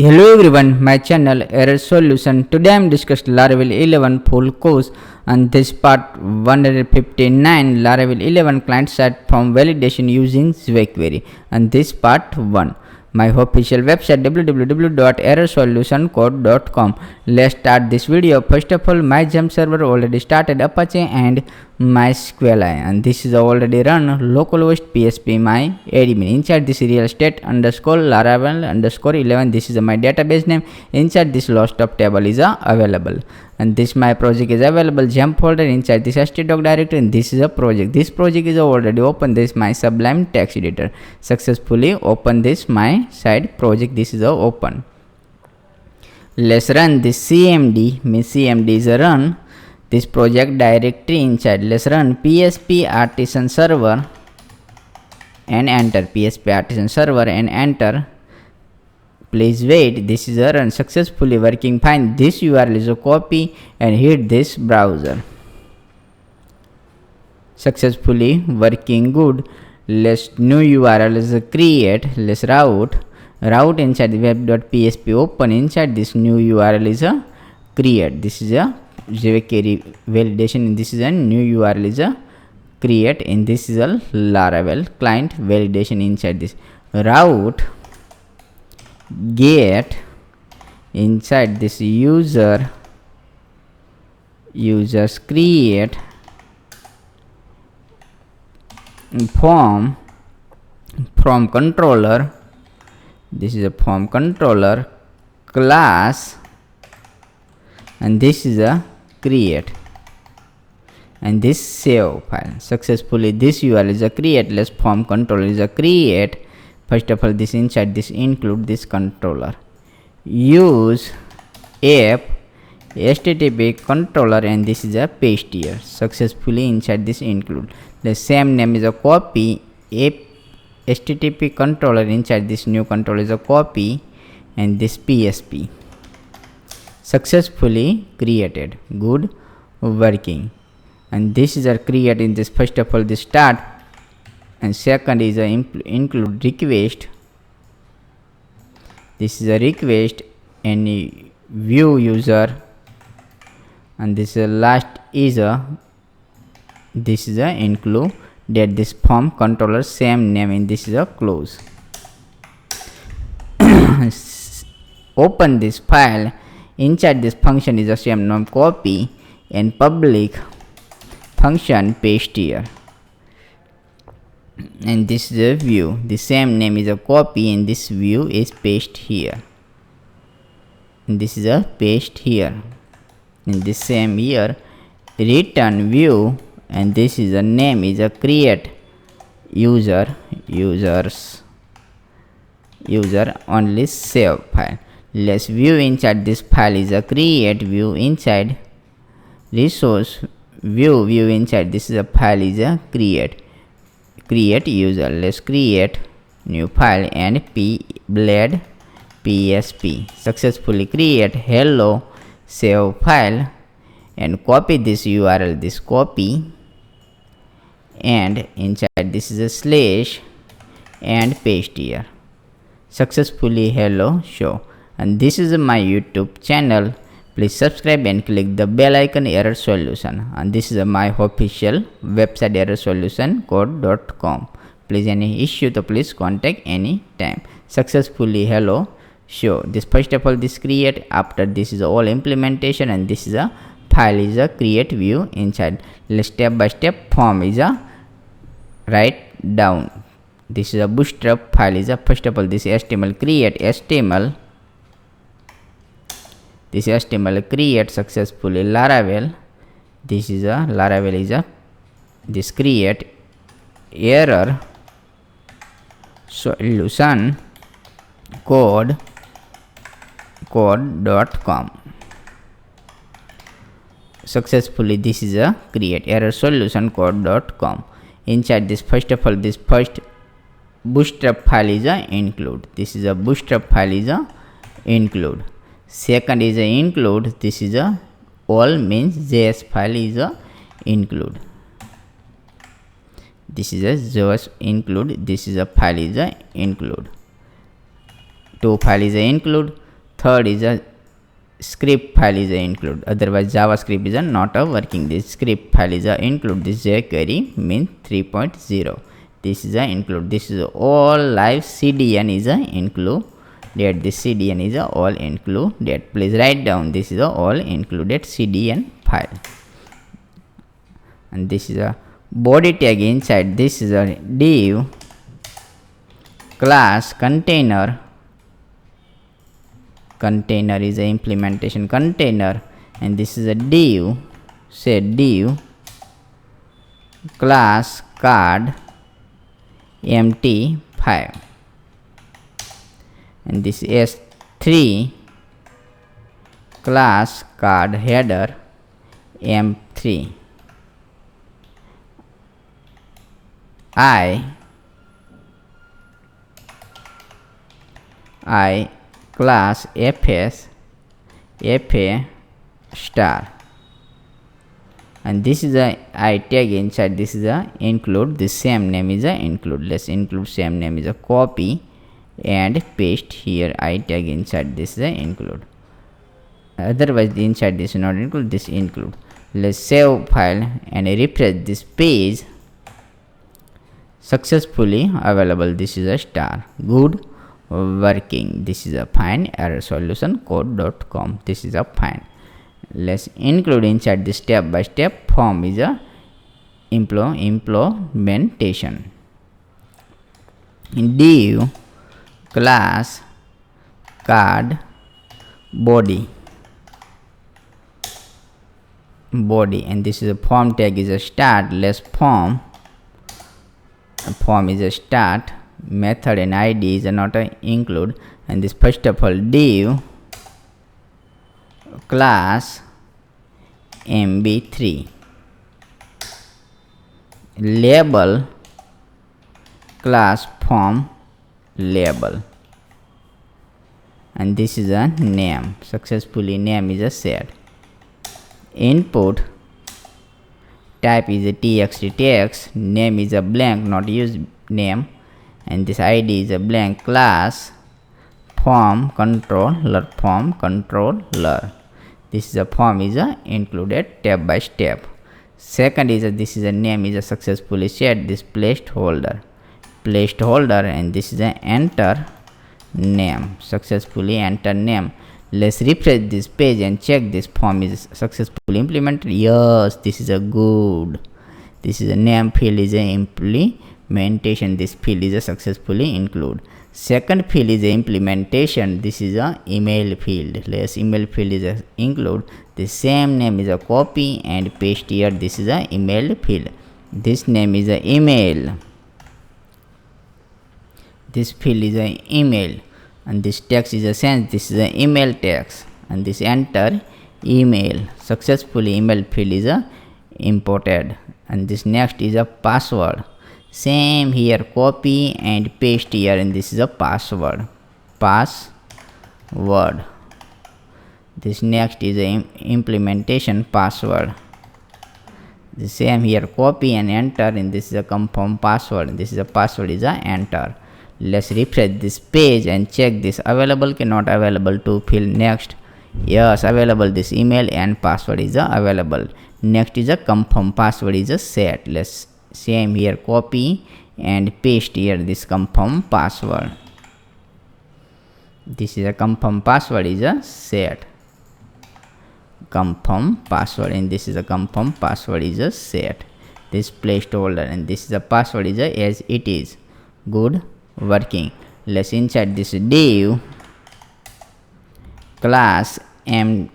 Hello everyone, my channel Error Solution. Today I am discussing Laravel 11 full course, and this part 159 Laravel 11 client side form validation using JQuery, and this part 1. My official website www.errorsolutioncode.com. Let's start this video. First of all, my Jump server already started Apache and MySQL, and this is already run localhost PSP my admin. Inside this real estate underscore Laravel underscore 11, this is my database name. Inside this list of table is available, and this my project is available Jump folder. Inside this htdoc directory, and this is a project. This project is already open. This my Sublime text editor. Successfully open this my side project. This is a open. Let's run this cmd. Cmd is a run this project directory. Inside let's run PSP artisan server and enter PSP artisan server and enter. Please wait, this is a run successfully working fine. This URL is a copy and hit this browser. Successfully working good. Let's new URL is a create. Let's route inside the web.php open. Inside this new URL is a create. This is a JQuery validation. This is a new URL is a create, and this is a Laravel client validation. Inside this route get inside this users create form controller. This is a form controller class, and this is a create, and this save file. Successfully this URL is a create. Let's form controller is a create. First of all, this inside this include this controller. Use app http controller, and this is a paste here. Successfully inside this include. The same name is a copy app http controller. Inside this new controller is a copy, and this PSP. Successfully created. Good working. And this is a create in this. First of all, this start, and second is a include request. This is a request and view user, and this is last is a this is a include that this form controller same name, and this is a close. Open this file. Inside this function is a same name copy, and public function paste here, and this is a view. The same name is a copy, and this view is paste here, and this is a paste here, and this same here return view, and this is a name is a create user only save file. Let's view inside this file is a create view inside resource view inside this is a file is a create user. Let's create new file and blade PSP. Successfully create hello save file, and copy this URL, this copy, and inside this is a slash and paste here. Successfully hello show. And this is my YouTube channel. Please subscribe and click the bell icon Error Solution, and this is my official website errorsolutioncode.com. Please any issue to please contact any time. Successfully hello show. This first of all this create, after this is all implementation, and this is a file is a create view inside. Let's step by step form is a write down. This is a bootstrap file is a first of all this HTML create HTML. This HTML create successfully Laravel. This is a Laravel is a this create error solution code.com. Successfully this is a create error solution code.com. Inside this first of all this first bootstrap file is a include. This is a bootstrap file is a include. Second is a include. This is a all means JS file is a include. This is a JS include. This is a file is a include. Two file is a include. third is a script file is a include, otherwise JavaScript is a not a working. This script file is a include. This JQuery means 3.0. This is a include. This is all live CDN is a include. That this CDN is a all included. Please write down, this is a all included CDN file. And this is a body tag. Inside this is a div class container. Container is a implementation container, and this is a div, say div class card mt5, and this is S3 class card header m3. I class fs fa star, and this is a I tag. Inside this is a include. The same name is a include. Let's include same name is a copy and paste here I tag. Inside this is a include, otherwise the inside this is not include, this include. Let's save file and refresh this page. Successfully available. This is a star. Good working. This is a fine. Error solution code.com. This is a fine. Let's include inside this step by step form is a implementation. Div class card body, and this is a form tag is a start. Let's form is a start. Method and id is not a include, and this first of all div class mb3 label class form label, and this is a name. Successfully name is a set. Input type is a txt text, name is a blank, not use name, and this id is a blank. Class form controller. This is a form is a included step by step. Second is a this is a name is a successfully set. This placeholder, and this is a enter name. Successfully enter name. Let's refresh this page and check this form is successfully implemented. Yes, this is a good. This is a name field is a implementation. This field is a successfully include. Second field is a implementation. This is a email field. Let's email field is a include. The same name is a copy and paste here. This is a email field. This name is a email. This field is a email, and this text is a sense. This is a email text, and this enter email. Successfully email field is a imported, and this next is a password. Same here, copy and paste here, and this is a password. This next is a implementation password. The same here, copy and enter, and this is a confirm password. This is a password is a enter. Let's refresh this page and check this available cannot available to field. Next, yes, available. This email and password is available. Next is a confirm password is a set. Let's same here, copy and paste here this confirm password. This is a confirm password is a set. Confirm password, and this is a confirm password is a set. This placeholder, and this is a password is a as it is. Good working. Let's inside this div class mb3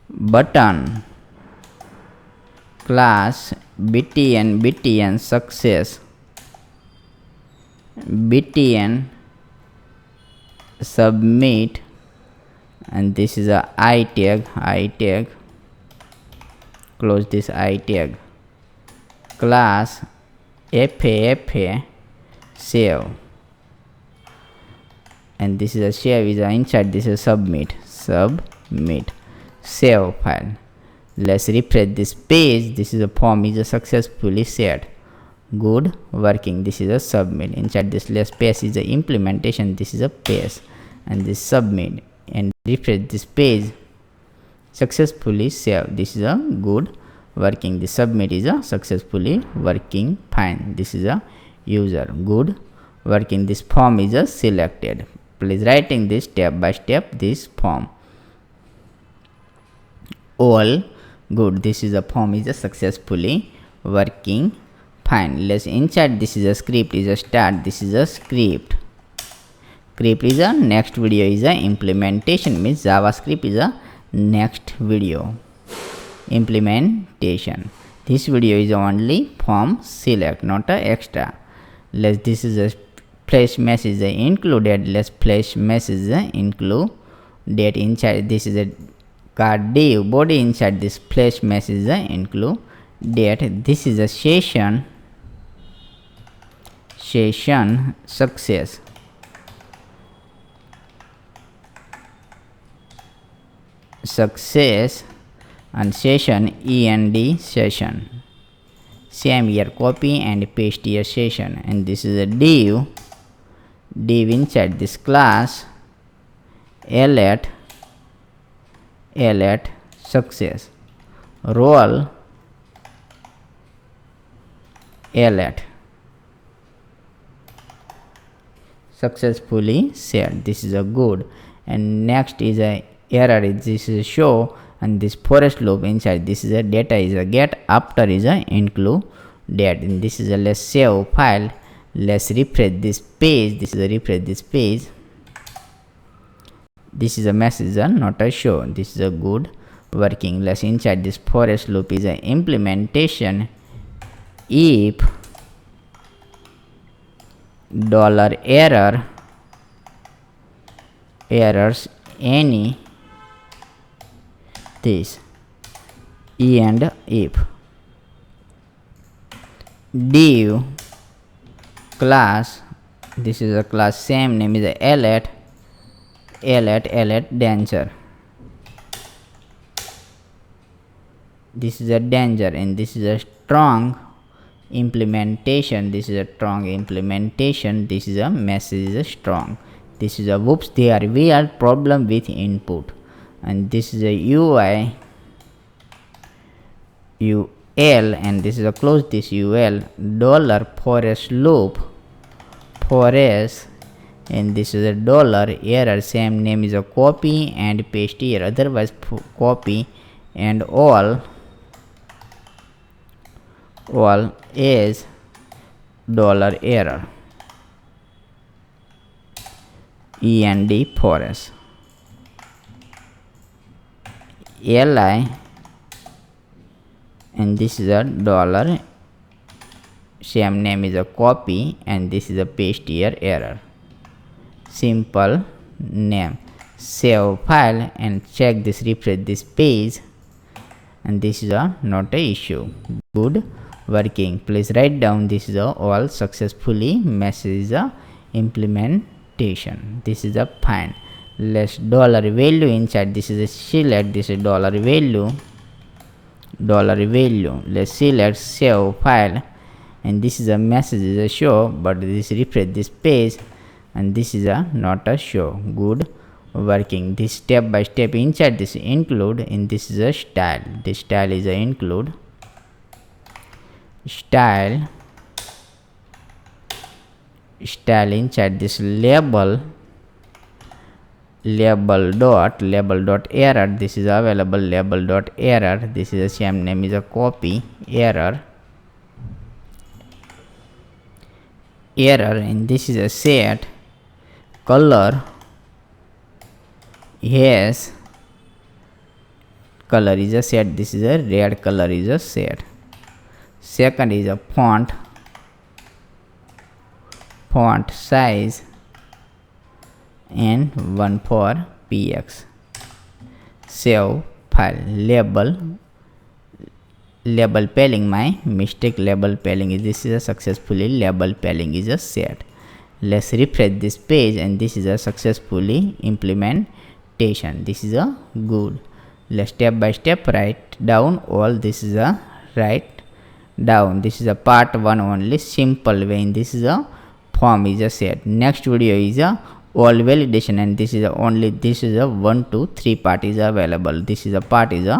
button class btn success btn submit, and this is a I tag. Close this I tag. Class fa save, and this is a save is a inside this is submit save file. Let's refresh this page. This is a form is a successfully set. good working. This is a submit. Inside this less paste is the implementation, this is a paste, and this submit and refresh this page, successfully saved. This is a good working. The submit is a successfully working fine. This is a user good working. This form is a selected. Please writing this step by step this form. All good. This is a form is a successfully working fine. Let's inside this is a script is a start. This is a script. Script is a next video is a implementation, means JavaScript is a next video implementation. This video is only form select, not a extra. This is a flash message included. Let's flash message include date inside. This is a card div body. Inside this flash message include date. This is a session success. And session end session. Same here, copy and paste here session. And this is a div inside this class alert success role alert successfully set. This is a good. And next is a error. This is a show, and this forest loop inside this is a data is a get, after is a include date. And this is a let's save file. Let's refresh this page. This is a refresh this page. This is a message not a show. This is a good working. Let's inside this forest loop is a implementation. If errors any this and if div class, this is a class same name is a alert danger. This is a danger, and this is a strong implementation. This is a strong implementation. This is a message is a strong. This is a whoops, there we are problem with input. And this is a UI UL, and this is a close this UL dollar forest loop forest, and this is a dollar error same name is a copy and paste here, otherwise copy and all is dollar error end forest li, and this is a dollar same name is a copy, and this is a paste here error simple name. Save file and check this, refresh this page, and this is a not a issue. Good working. Please write down this is a all successfully message implementation. This is a fine. Let's dollar value inside this is a select. This is dollar value. Let's select save file, and this is a message is a show, but this refresh this page, and this is a not a show. Good working. This step by step inside this include, and this is a style. This style is a include style inside this label dot error. This is available label dot error. This is the same name is a copy error, and this is a set color. Yes, color is a set. This is a red color is a set. Second is a font size, and one for px. Save file. Label paling, my mistake. Label paling is this is a successfully label paling is a set. Let's refresh this page, and this is a successfully implementation. This is a good. Let's step by step write down all. This is a write down. This is a part 1 only, simple way. And this is a form is a set. Next video is a all validation, and this is a only, this is a 1 2 3 part is available. This is a part is a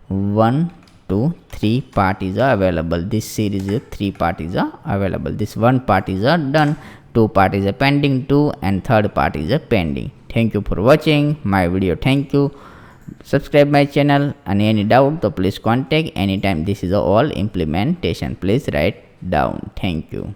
1 2 3 part is available. This series is 3 part is available. This 1 part is done, 2 part is pending 2, and 3rd part is pending. Thank you for watching my video. Thank you. Subscribe my channel, and any doubt so please contact anytime. This is all implementation, please write down. Thank you.